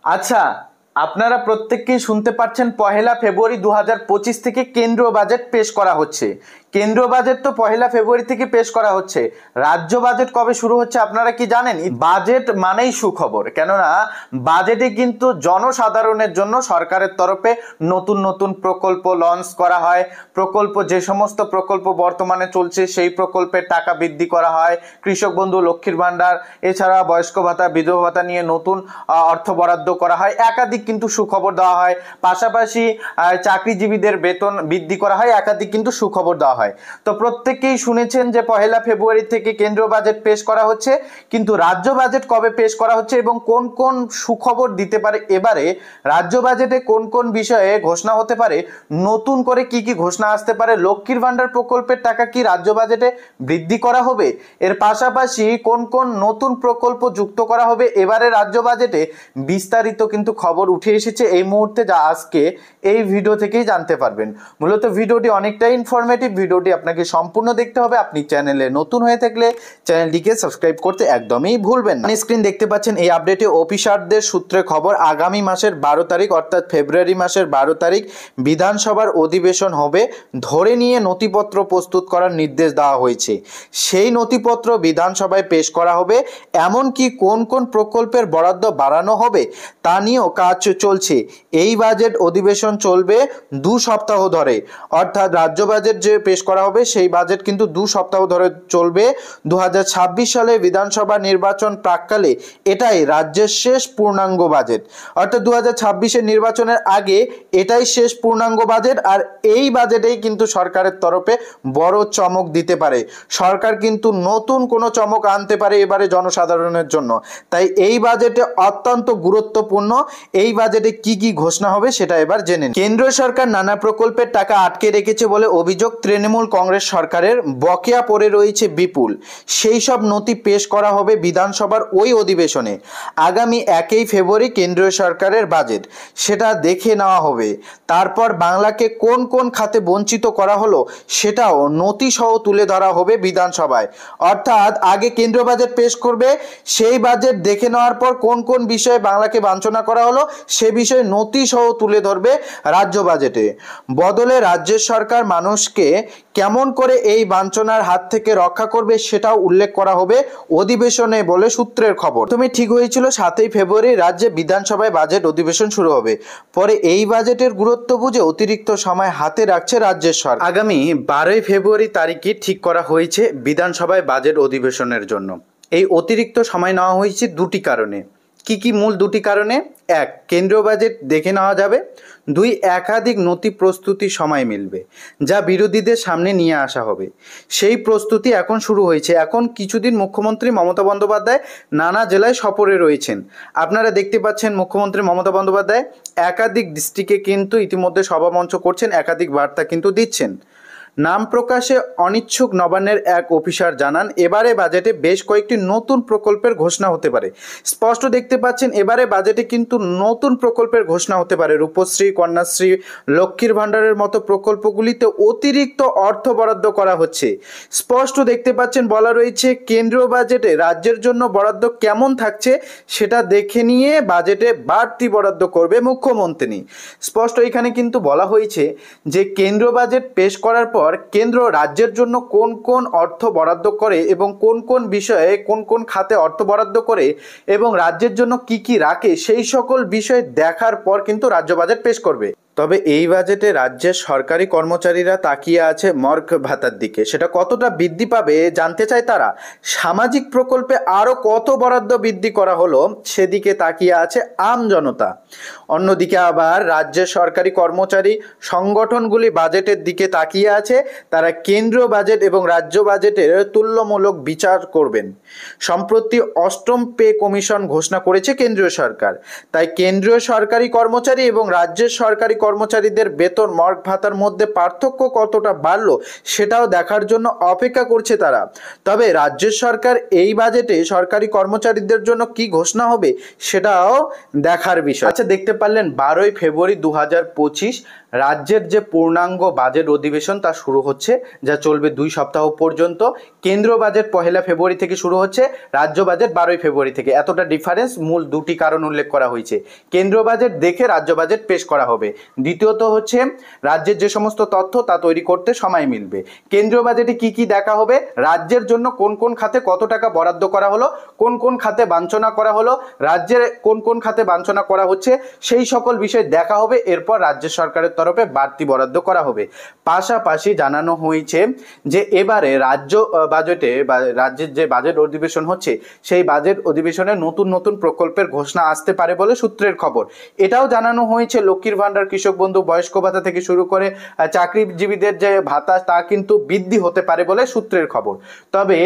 আচ্ছা, আপনারা প্রত্যেককেই শুনতে পাচ্ছেন পহেলা ফেব্রুয়ারি 2025 থেকে কেন্দ্রীয় বাজেট পেশ করা হচ্ছে। কেন্দ্রীয় বাজেট তো পহেলা ফেব্রুয়ারি থেকে পেশ করা হচ্ছে, রাজ্য বাজেট কবে শুরু হচ্ছে আপনারা কি জানেন? বাজেট মানেই সুখবর, কেননা বাজেটে কিন্তু জনসাধারণের জন্য সরকারের তরফে নতুন নতুন প্রকল্প লঞ্চ করা হয়। প্রকল্প, যে সমস্ত প্রকল্প বর্তমানে চলছে সেই প্রকল্পের টাকা বৃদ্ধি করা হয়। কৃষক বন্ধু, লক্ষ্মীর ভান্ডার, এছাড়া বয়স্ক ভাতা, বিধবা ভাতা নিয়ে নতুন অর্থ বরাদ্দ করা হয়। একাধিক কিন্তু সুখবর দেওয়া হয়। পাশাপাশি চাকরিজীবীদের বেতন বৃদ্ধি করা হয়। একাধিক কিন্তু সুখবর দেওয়া হয়। তো প্রত্যেকেই শুনেছেন যে পহেলা ফেব্রুয়ারি থেকে কেন্দ্রীয় বাজেট পেশ করা হচ্ছে, কিন্তু রাজ্য বাজেট কবে পেশ করা হচ্ছে এবং কোন কোন সুখবর দিতে পারে এবারে, রাজ্য বাজেটে কোন কোন বিষয়ে ঘোষণা হতে পারে, নতুন করে কি কি ঘোষণা আসতে পারে, লক্ষ্মীর ভান্ডার প্রকল্পের টাকা কি রাজ্য বাজেটে বৃদ্ধি করা হবে, এর পাশাপাশি কোন কোন নতুন প্রকল্প যুক্ত করা হবে এবারে রাজ্য বাজেটে, বিস্তারিত কিন্তু খবর উঠে এসেছে এই মুহূর্তে, যা আজকে এই ভিডিও থেকেই জানতে পারবেন। মূলত ভিডিওটি অনেকটাই ইনফরমেটিভ, ভিডিওটি আপনাকে সম্পূর্ণ দেখতে হবে। আপনি চ্যানেলে নতুন হয়ে থাকলে চ্যানেলটিকে সাবস্ক্রাইব করতে একদমই ভুলবেন না। স্ক্রিন দেখতে পাচ্ছেন, এই আপডেটে অফিসারদের সূত্রে খবর, আগামী মাসের 12 তারিখ অর্থাৎ ফেব্রুয়ারি মাসের 12 তারিখ বিধানসভার অধিবেশন হবে, ধরে নিয়ে নথিপত্র প্রস্তুত করার নির্দেশ দেওয়া হয়েছে। সেই নথিপত্র বিধানসভায় পেশ করা হবে। এমনকি কোন কোন প্রকল্পের বরাদ্দ বাড়ানো হবে তা নিয়েও কাজ চলছে। এই বাজেট অধিবেশন চলবে 2 সপ্তাহ ধরে, অর্থাৎ রাজ্য বাজেট যে পেশ করা হবে সেই বাজেট কিন্তু 2 সপ্তাহ ধরে চলবে। 2026 সালে বিধানসভা নির্বাচন প্রাককালে এটাই রাজ্যের শেষ পূর্ণাঙ্গ বাজেট, অর্থাৎ 2026-এর নির্বাচনের আগে এটাই শেষ পূর্ণাঙ্গ বাজেট। আর এই বাজেটেই কিন্তু সরকারের তরফে বড় চমক দিতে পারে। সরকার কিন্তু নতুন কোনো চমক আনতে পারে এবারে জনসাধারণের জন্য। তাই এই বাজেটে অত্যন্ত গুরুত্বপূর্ণ। এই বাজেটে কি কি ঘোষণা হবে সেটা এবার জেনে নিন। কেন্দ্রীয় সরকার নানা প্রকল্পের টাকা আটকে রেখেছে বলে অভিযোগ তৃণমূল কংগ্রেস সরকারের। বকেয়া পড়ে রয়েছে বিপুল, সেই সব নথি পেশ করা হবে বিধানসভার ওই অধিবেশনে। আগামী 1 ফেব্রুয়ারি কেন্দ্রীয় সরকারের বাজেট, সেটা দেখে নেওয়া হবে। তারপর বাংলাকে কোন কোন খাতে বঞ্চিত করা হলো সেটাও নথি সহ তুলে ধরা হবে বিধানসভায়। অর্থাৎ আগে কেন্দ্রীয় বাজেট পেশ করবে, সেই বাজেট দেখে নেওয়ার পর কোন কোন বিষয়ে বাংলাকে বঞ্চনা করা হলো সে বিষয়ে নথি সহ তুলে ধরবে রাজ্য বাজেটে। বদলে রাজ্যের সরকার মানুষকে কেমন করে এই বঞ্চনার হাত থেকে রক্ষা করবে সেটাও উল্লেখ করা হবে অধিবেশনে বলে সূত্রের খবর। তুমি ঠিক হয়েছিল 7 ফেব্রুয়ারি রাজ্যে বিধানসভায় বাজেট অধিবেশন শুরু হবে। পরে এই বাজেটের গুরুত্ব বুঝে অতিরিক্ত সময় হাতে রাখছে রাজ্যের সরকার। আগামী 12 ফেব্রুয়ারি তারিখে ঠিক করা হয়েছে বিধানসভায় বাজেট অধিবেশনের জন্য। এই অতিরিক্ত সময় নেওয়া হয়েছে 2টি কারণে। কি কি মূল 2টি কারণে? 1, কেন্দ্রীয় বাজেট দেখে নেওয়া যাবে। 2, একাধিক নথি প্রস্তুতি সময় মিলবে, যা বিরোধীদের সামনে নিয়ে আসা হবে। সেই প্রস্তুতি এখন শুরু হয়েছে। এখন কিছুদিন মুখ্যমন্ত্রী মমতা বন্দ্যোপাধ্যায় নানা জেলায় সফরে রয়েছেন। আপনারা দেখতে পাচ্ছেন মুখ্যমন্ত্রী মমতা বন্দ্যোপাধ্যায় একাধিক ডিস্ট্রিক্টে কিন্তু ইতিমধ্যে সভামঞ্চ করছেন, একাধিক বার্তা কিন্তু দিচ্ছেন। নাম প্রকাশে অনিচ্ছুক নবান্নের এক অফিসার জানান, এবারে বাজেটে বেশ কয়েকটি নতুন প্রকল্পের ঘোষণা হতে পারে। স্পষ্ট দেখতে পাচ্ছেন এবারে বাজেটে কিন্তু নতুন প্রকল্পের ঘোষণা হতে পারে। রূপশ্রী, কন্যাশ্রী, লক্ষ্মীর ভান্ডারের মতো প্রকল্পগুলিতে অতিরিক্ত অর্থ বরাদ্দ করা হচ্ছে। স্পষ্ট দেখতে পাচ্ছেন বলা রয়েছে কেন্দ্রীয় বাজেটে রাজ্যের জন্য বরাদ্দ কেমন থাকছে সেটা দেখে নিয়ে বাজেটে বাড়তি বরাদ্দ করবে মুখ্যমন্ত্রী। স্পষ্ট এখানে কিন্তু বলা হয়েছে যে কেন্দ্রীয় বাজেট পেশ করার পর কেন্দ্র রাজ্যের জন্য কোন কোন অর্থ বরাদ্দ করে এবং কোন কোন বিষয়ে কোন কোন খাতে অর্থ বরাদ্দ করে এবং রাজ্যের জন্য কি কি রাখে সেই সকল বিষয় দেখার পর কিন্তু রাজ্য বাজেট পেশ করবে। তবে এই বাজেটে রাজ্যের সরকারি কর্মচারীরা তাকিয়ে আছে মর্গ ভাতার দিকে। সেটা কতটা বৃদ্ধি পাবে জানতে চায় তারা। সামাজিক প্রকল্পে আরও কত বরাদ্দ বৃদ্ধি করা হলো সেদিকে তাকিয়ে আছে আম জনতা। অন্যদিকে আবার রাজ্যের সরকারি কর্মচারী সংগঠনগুলি বাজেটের দিকে তাকিয়ে আছে। তারা কেন্দ্রীয় বাজেট এবং রাজ্য বাজেটের তুল্যমূলক বিচার করবেন। সম্প্রতি 8ম পে কমিশন ঘোষণা করেছে কেন্দ্রীয় সরকার। তাই কেন্দ্রীয় সরকারি কর্মচারী এবং রাজ্যের সরকারি কর্মচারীদের বেতন মর্গ ভাতার মধ্যে পার্থক্য কতটা বাড়লো সেটাও দেখার জন্য অপেক্ষা করছে তারা। তবে রাজ্যের সরকার এই বাজেটে সরকারি কর্মচারীদের জন্য কি ঘোষণা হবে সেটাও দেখার বিষয়। আচ্ছা, দেখতে পারলেন 12 ফেব্রুয়ারি 2025 রাজ্যের যে পূর্ণাঙ্গ বাজেট অধিবেশন তা শুরু হচ্ছে, যা চলবে 2 সপ্তাহ পর্যন্ত। কেন্দ্রীয় বাজেট 1 ফেব্রুয়ারি থেকে শুরু হচ্ছে, রাজ্য বাজেট 12 ফেব্রুয়ারি থেকে। এতটা ডিফারেন্স মূল দুটি কারণ উল্লেখ করা হয়েছে। কেন্দ্রীয় বাজেট দেখে রাজ্য বাজেট পেশ করা হবে। দ্বিতীয়ত হচ্ছে রাজ্যের যে সমস্ত তথ্য তা তৈরি করতে সময় মিলবে। কেন্দ্রীয় বাজেটে কি কি দেখা হবে, রাজ্যের জন্য কোন কোন খাতে কত টাকা বরাদ্দ করা হলো, কোন কোন খাতে বাঞ্ছনা করা হলো, রাজ্যের কোন কোন খাতে বাঞ্ছনা করা হচ্ছে, সেই সকল বিষয় দেখা হবে। এরপর রাজ্য সরকারের তরফে বাড়তি বরাদ্দ করা হবে। পাশাপাশি জানানো হয়েছে যে এবারে রাজ্য বাজেটে বা রাজ্যের যে বাজেট অধিবেশন হচ্ছে, সেই বাজেট অধিবেশনে নতুন নতুন প্রকল্পের ঘোষণা আসতে পারে বলে সূত্রের খবর। এটাও জানানো হয়েছে লক্ষ্মীর ভান্ডার, কৃষক বন্ধু, বয়স্ক ভাতা থেকে শুরু করে চাকরিজীবীদের যে ভাতা তা কিন্তু বৃদ্ধি হতে পারে বলে সূত্রের খবর। তবে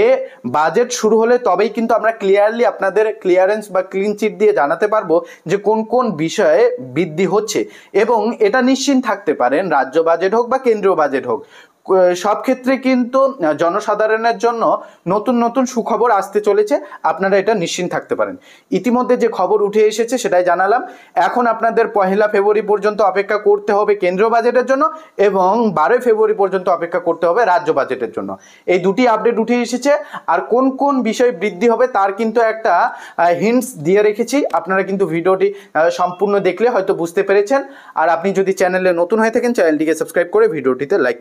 বাজেট শুরু হলে তবেই কিন্তু আমরা ক্লিয়ারলি আপনাদের ক্লিয়ারেন্স বা ক্লিন চিট দিয়ে জানাতে পারবো যে কোন কোন বিষয়ে বৃদ্ধি হচ্ছে, এবং এটা নিশ্চিন্ত থাকতে পারেন রাজ্য বাজেট হোক বা কেন্দ্রীয় বাজেট হোক, সব ক্ষেত্রে কিন্তু জনসাধারণের জন্য নতুন নতুন সুখবর আসতে চলেছে। আপনারা এটা নিশ্চিন্ত থাকতে পারেন। ইতিমধ্যে যে খবর উঠে এসেছে সেটাই জানালাম। এখন আপনাদের 1 ফেব্রুয়ারি পর্যন্ত অপেক্ষা করতে হবে কেন্দ্রীয় বাজেটের জন্য, এবং 12 ফেব্রুয়ারি পর্যন্ত অপেক্ষা করতে হবে রাজ্য বাজেটের জন্য। এই দুটি আপডেট উঠে এসেছে। আর কোন কোন বিষয় বৃদ্ধি হবে তার কিন্তু একটা হিন্টস দিয়ে রেখেছি। আপনারা কিন্তু ভিডিওটি সম্পূর্ণ দেখলে হয়তো বুঝতে পেরেছেন। আর আপনি যদি চ্যানেলে নতুন হয়ে থাকেন, চ্যানেলটিকে সাবস্ক্রাইব করে ভিডিওটিতে লাইক